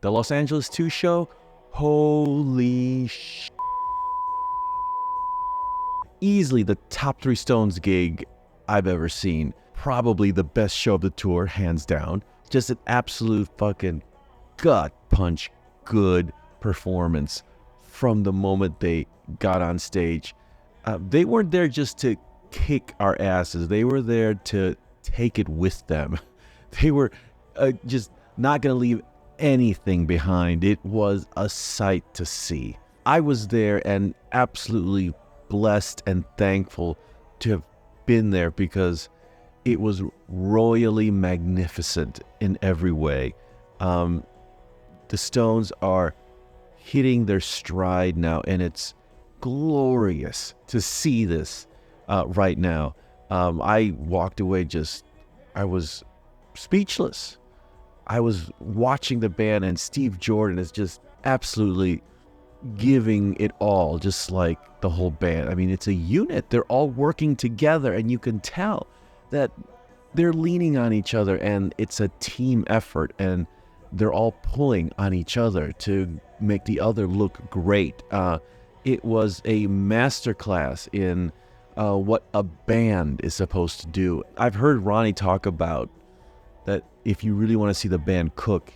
The Los Angeles 2 show, holy sh**. Easily the top 3 Stones gig I've ever seen. Probably the best show of the tour, hands down. Just an absolute fucking gut punch good performance from the moment they got on stage. They weren't there just to kick our asses. They were there to take it with them. They were just not going to leave anything behind. It was a sight to see. I was there and absolutely blessed and thankful to have been there because it was royally magnificent in every way. The Stones are hitting their stride now, and it's glorious to see this right now. I walked away I was speechless. I was watching the band, and Steve Jordan is just absolutely giving it all, just like the whole band. I mean, it's a unit. They're all working together, and you can tell that they're leaning on each other, and it's a team effort, and they're all pulling on each other to make the other look great. It was a masterclass in what a band is supposed to do. I've heard Ronnie talk about that if you really want to see the band cook,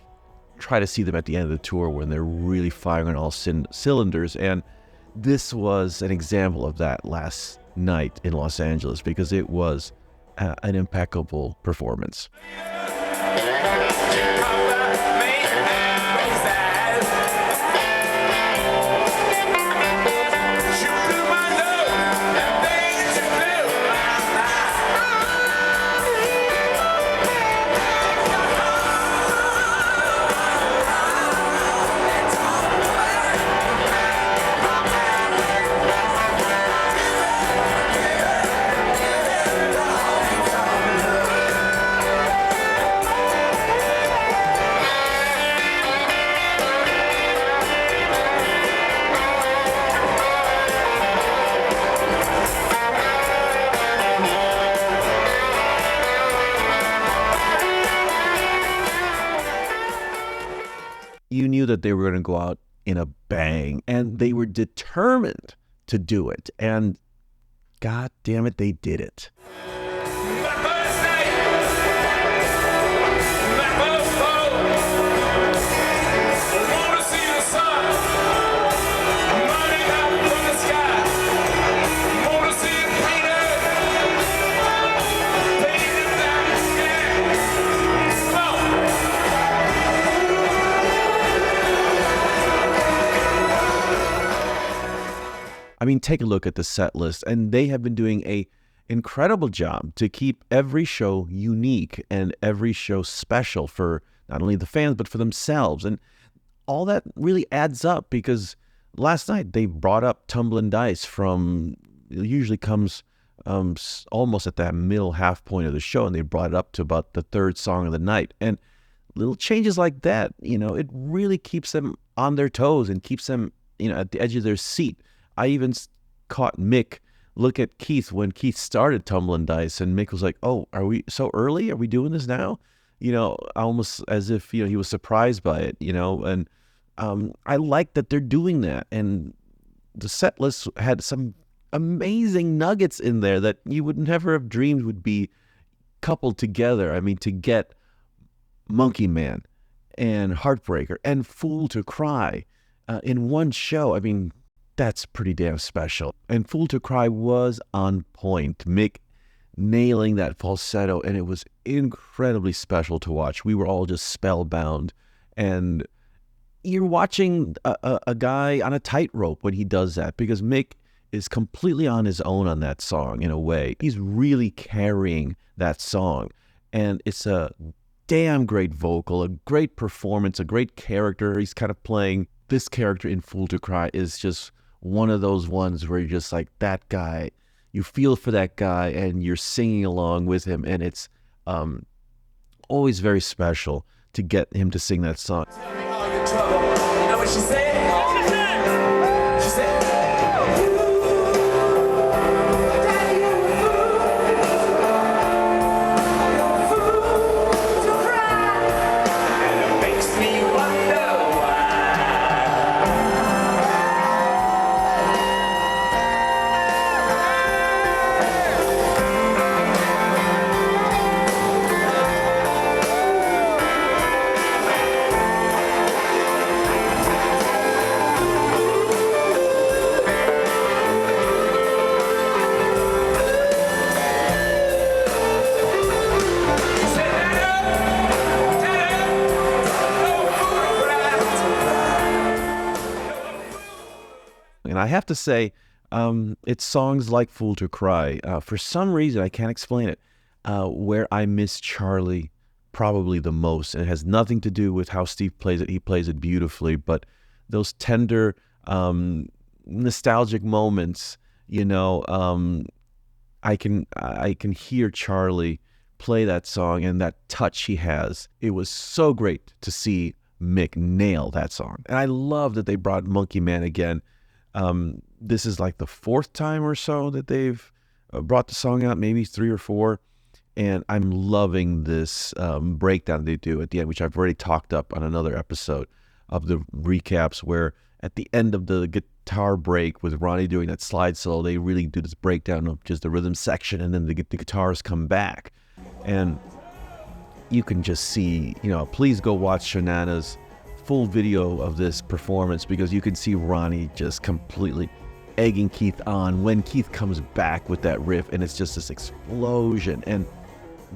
try to see them at the end of the tour when they're really firing on all cylinders. And this was an example of that last night in Los Angeles because it was an impeccable performance. You knew that they were going to go out in a bang, and they were determined to do it. And God damn it, they did it. I mean, take a look at the set list, and they have been doing an incredible job to keep every show unique and every show special for not only the fans, but for themselves. And all that really adds up because last night they brought up Tumbling Dice from, it usually comes almost at that middle half point of the show, and they brought it up to about the third song of the night. And little changes like that, it really keeps them on their toes and keeps them, at the edge of their seat. I even caught Mick look at Keith when Keith started Tumbling Dice, and Mick was like, "Oh, are we so early? Are we doing this now?" Almost as if he was surprised by it. And I like that they're doing that. And the set list had some amazing nuggets in there that you would never have dreamed would be coupled together. I mean, to get Monkey Man and Heartbreaker and Fool to Cry in one show. I mean, that's pretty damn special. And Fool to Cry was on point. Mick nailing that falsetto, and it was incredibly special to watch. We were all just spellbound. And you're watching a guy on a tightrope when he does that, because Mick is completely on his own on that song in a way. He's really carrying that song. And it's a damn great vocal, a great performance, a great character. He's kind of playing this character in Fool to Cry is just one of those ones where you're just like, that guy, you feel for that guy and you're singing along with him. And it's always very special to get him to sing that song. Tell me all your trouble. You know what she said? She said, Daddy, you're a fool to cry. And it makes me wonder I have to say, it's songs like Fool to Cry. For some reason, I can't explain it, where I miss Charlie probably the most. And it has nothing to do with how Steve plays it. He plays it beautifully, but those tender, nostalgic moments, I can hear Charlie play that song and that touch he has. It was so great to see Mick nail that song. And I love that they brought Monkey Man again. This is like the fourth time or so that they've brought the song out, maybe 3 or 4. And I'm loving this breakdown they do at the end, which I've already talked up on another episode of the recaps, where at the end of the guitar break with Ronnie doing that slide solo, they really do this breakdown of just the rhythm section, and then the guitars come back. And you can just see, please go watch Shanana's full video of this performance, because you can see Ronnie just completely egging Keith on when Keith comes back with that riff, and it's just this explosion, and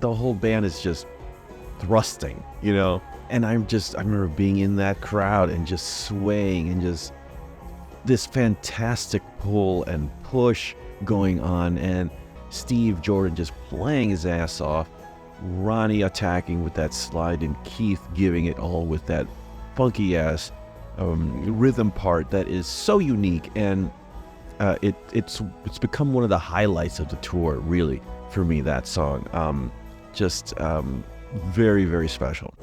the whole band is just thrusting, and I remember being in that crowd and just swaying, and just this fantastic pull and push going on, and Steve Jordan just playing his ass off, Ronnie attacking with that slide, and Keith giving it all with that funky ass rhythm part that is so unique. And it's become one of the highlights of the tour, really, for me, that song. Very, very special.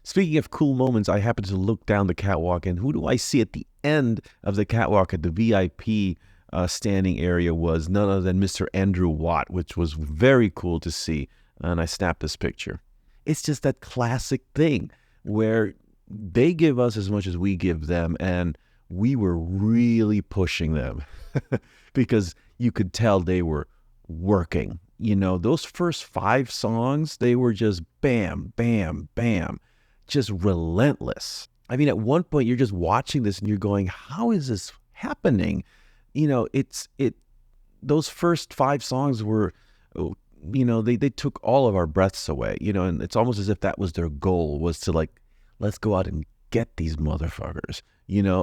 Speaking of cool moments, I happened to look down the catwalk, and who do I see at the end of the catwalk at the VIP standing area was none other than Mr. Andrew Watt, which was very cool to see. And I snapped this picture. It's just that classic thing where they give us as much as we give them, and we were really pushing them because you could tell they were working. Those first 5 songs, they were just bam, bam, bam. Just relentless. I mean, at one point you're just watching this and you're going, how is this happening? Those first 5 songs were, they took all of our breaths away, and it's almost as if that was their goal, was to like, let's go out and get these motherfuckers,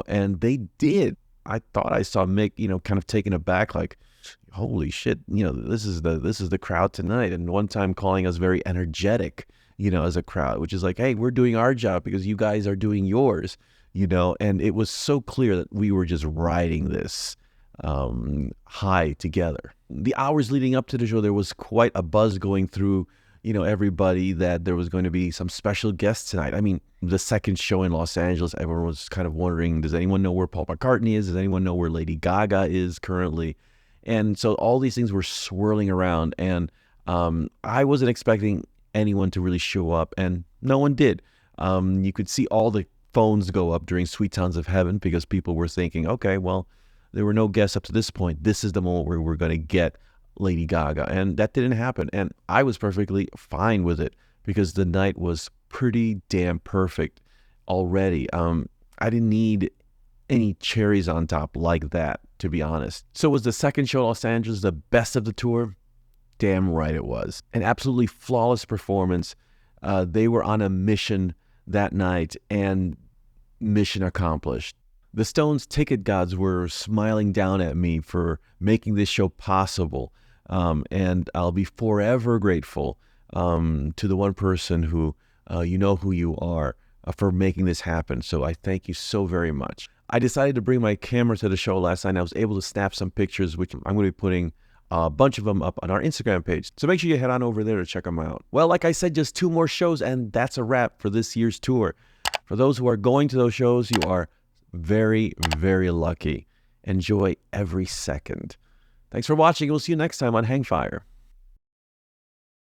and they did. I thought I saw Mick, kind of taken aback, like, holy shit, this is the crowd tonight. And one time calling us very energetic, as a crowd, which is like, hey, we're doing our job because you guys are doing yours, and it was so clear that we were just riding this high together. The hours leading up to the show, there was quite a buzz going through, everybody, that there was going to be some special guests tonight. I mean, the second show in Los Angeles, everyone was kind of wondering, does anyone know where Paul McCartney is? Does anyone know where Lady Gaga is currently? And so all these things were swirling around, and I wasn't expecting anyone to really show up, and no one did. You could see all the phones go up during Sweet Sounds of Heaven, because people were thinking, okay, well, there were no guests up to this point. This is the moment where we're going to get Lady Gaga. And that didn't happen. And I was perfectly fine with it, because the night was pretty damn perfect already. I didn't need any cherries on top like that, to be honest. So was the second show in Los Angeles the best of the tour? Damn right it was. An absolutely flawless performance. They were on a mission that night, and mission accomplished. The Stones ticket gods were smiling down at me for making this show possible, and I'll be forever grateful to the one person who, who you are, for making this happen. So I thank you so very much. I decided to bring my camera to the show last night, and I was able to snap some pictures, which I'm going to be putting a bunch of them up on our Instagram page. So make sure you head on over there to check them out. Well, like I said, just 2 more shows, and that's a wrap for this year's tour. For those who are going to those shows, you are very, very lucky. Enjoy every second. Thanks for watching. We'll see you next time on Hangfire.